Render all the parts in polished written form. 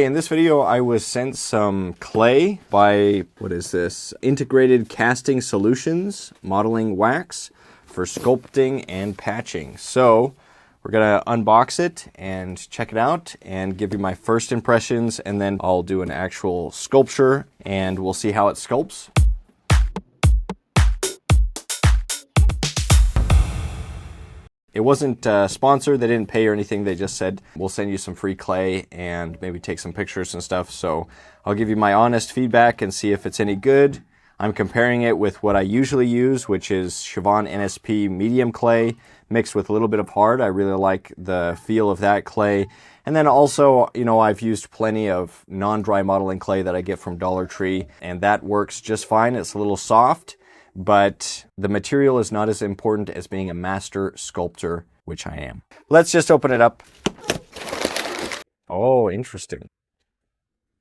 In this video, I was sent some clay by, what is this? Integrated Casting Solutions Modeling Wax for sculpting and patching. So we're gonna unbox it and check it out and give you my first impressions, and then I'll do an actual sculpture and we'll see how it sculpts. It wasn't sponsored, they didn't pay or anything, they just said, we'll send you some free clay and maybe take some pictures and stuff. So I'll give you my honest feedback and see if it's any good. I'm comparing it with what I usually use, which is Siobhan NSP medium clay mixed with a little bit of hard. I really like the feel of that clay. And then also, you know, I've used plenty of non-dry modeling clay that I get from Dollar Tree, and that works just fine. It's a little soft, but the material is not as important as being a master sculptor, which I am. Let's just open it up. Oh, interesting.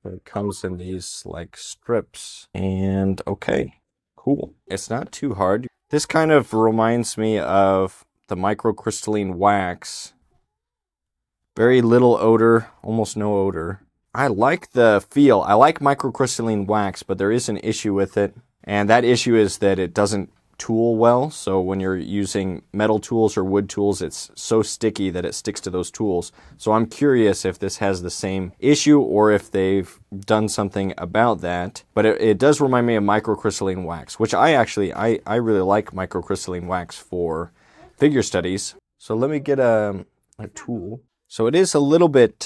It comes in these like strips, and okay, cool. It's not too hard. This kind of reminds me of the microcrystalline wax. Very little odor, almost no odor. I like the feel. I like microcrystalline wax, but there is an issue with it. And that issue is that it doesn't tool well. So when you're using metal tools or wood tools, it's so sticky that it sticks to those tools. So I'm curious if this has the same issue or if they've done something about that. But it does remind me of microcrystalline wax, which I really like microcrystalline wax for figure studies. So let me get a tool. So it is a little bit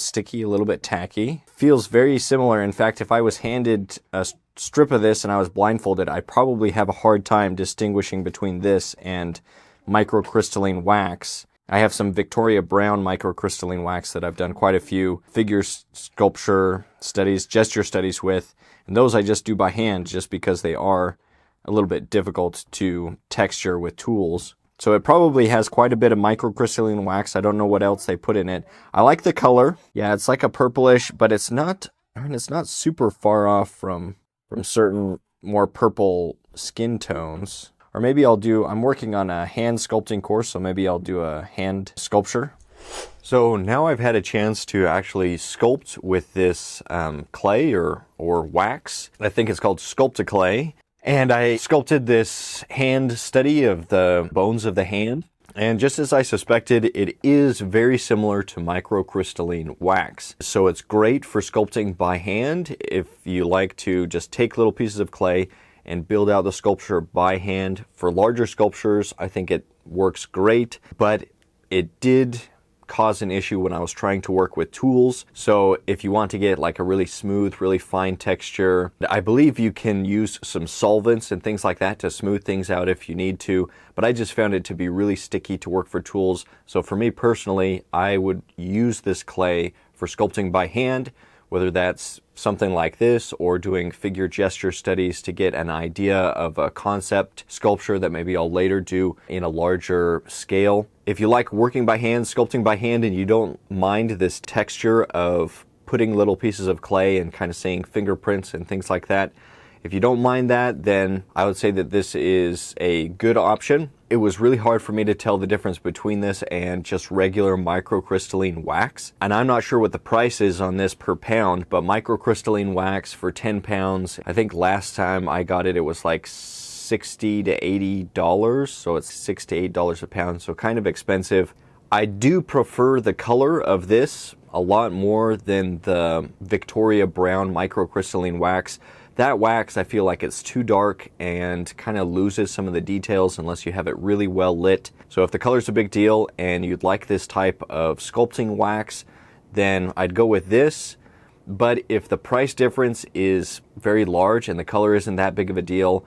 sticky, a little bit tacky. Feels very similar. In fact, if I was handed a strip of this and I was blindfolded, I'd probably have a hard time distinguishing between this and microcrystalline wax. I have some Victoria Brown microcrystalline wax that I've done quite a few figure sculpture studies, gesture studies with, and those I just do by hand just because they are a little bit difficult to texture with tools. So it probably has quite a bit of microcrystalline wax. I don't know what else they put in it. I like the color. Yeah, it's like a purplish, but it's not, it's not super far off from certain more purple skin tones. Or maybe I'm working on a hand sculpting course, so maybe I'll do a hand sculpture. So now I've had a chance to actually sculpt with this clay or wax. I think it's called Sculpt-A-Clay. And I sculpted this hand study of the bones of the hand. And just as I suspected, it is very similar to microcrystalline wax. So it's great for sculpting by hand if you like to just take little pieces of clay and build out the sculpture by hand. For larger sculptures, I think it works great, but it did cause an issue when I was trying to work with tools. So if you want to get like a really smooth, really fine texture, I believe you can use some solvents and things like that to smooth things out if you need to, but I just found it to be really sticky to work for tools. So for me personally, I would use this clay for sculpting by hand, whether that's something like this or doing figure gesture studies to get an idea of a concept sculpture that maybe I'll later do in a larger scale. If you like working by hand, sculpting by hand, and you don't mind this texture of putting little pieces of clay and kind of seeing fingerprints and things like that, if you don't mind that, then I would say that this is a good option. It was really hard for me to tell the difference between this and just regular microcrystalline wax. And I'm not sure what the price is on this per pound, but microcrystalline wax for 10 pounds, I think last time I got it, it was like $60 to $80. So it's $6 to $8 a pound, so kind of expensive. I do prefer the color of this a lot more than the Victoria Brown microcrystalline wax. That wax, I feel like it's too dark and kind of loses some of the details unless you have it really well lit. So if the color's a big deal and you'd like this type of sculpting wax, then I'd go with this. But if the price difference is very large and the color isn't that big of a deal,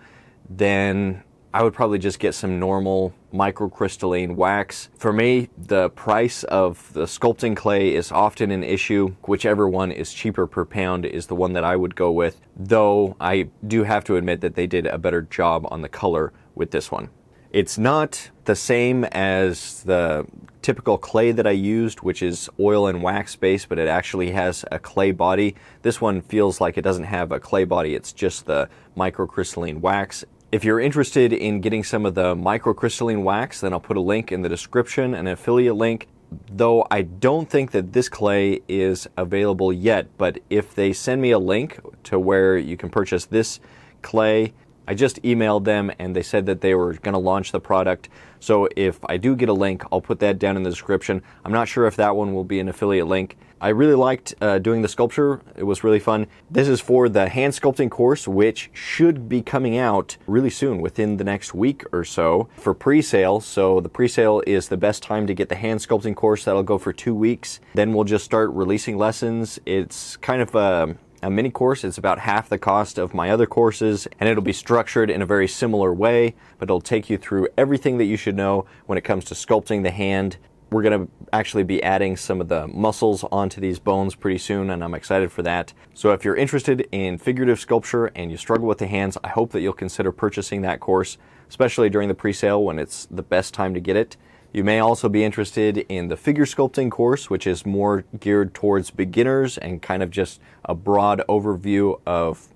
then I would probably just get some normal microcrystalline wax. For me, the price of the sculpting clay is often an issue. Whichever one is cheaper per pound is the one that I would go with, though I do have to admit that they did a better job on the color with this one. It's not the same as the typical clay that I used, which is oil and wax based, but it actually has a clay body. This one feels like it doesn't have a clay body, it's just the microcrystalline wax. If you're interested in getting some of the microcrystalline wax, then I'll put a link in the description, an affiliate link. though I don't think that this clay is available yet, but if they send me a link to where you can purchase this clay, I just emailed them and they said that they were going to launch the product. So if I do get a link, I'll put that down in the description. I'm not sure if that one will be an affiliate link. I really liked doing the sculpture. It was really fun. This is for the hand sculpting course, which should be coming out really soon, within the next week or so, for pre-sale. So the pre-sale is the best time to get the hand sculpting course. That'll go for 2 weeks. Then we'll just start releasing lessons. It's kind of a mini course. It's about half the cost of my other courses, and it'll be structured in a very similar way, but it'll take you through everything that you should know when it comes to sculpting the hand. We're going to actually be adding some of the muscles onto these bones pretty soon, and I'm excited for that. So if you're interested in figurative sculpture and you struggle with the hands, I hope that you'll consider purchasing that course, especially during the pre-sale when it's the best time to get it. You may also be interested in the figure sculpting course, which is more geared towards beginners and kind of just a broad overview of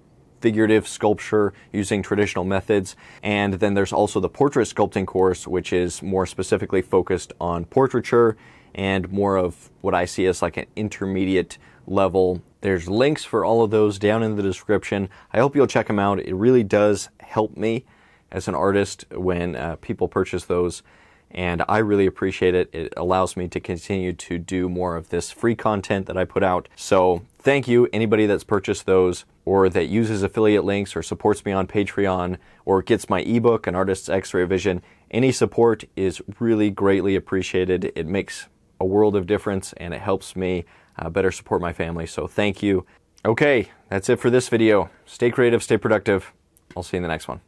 figurative sculpture using traditional methods. And then there's also the portrait sculpting course, which is more specifically focused on portraiture and more of what I see as like an intermediate level. There's links for all of those down in the description. I hope you'll check them out. It really does help me as an artist when people purchase those. And I really appreciate it. It allows me to continue to do more of this free content that I put out. So thank you, anybody that's purchased those or that uses affiliate links or supports me on Patreon or gets my ebook, An Artist's X-Ray Vision. Any support is really greatly appreciated. It makes a world of difference and it helps me better support my family. So thank you. Okay, that's it for this video. Stay creative, stay productive. I'll see you in the next one.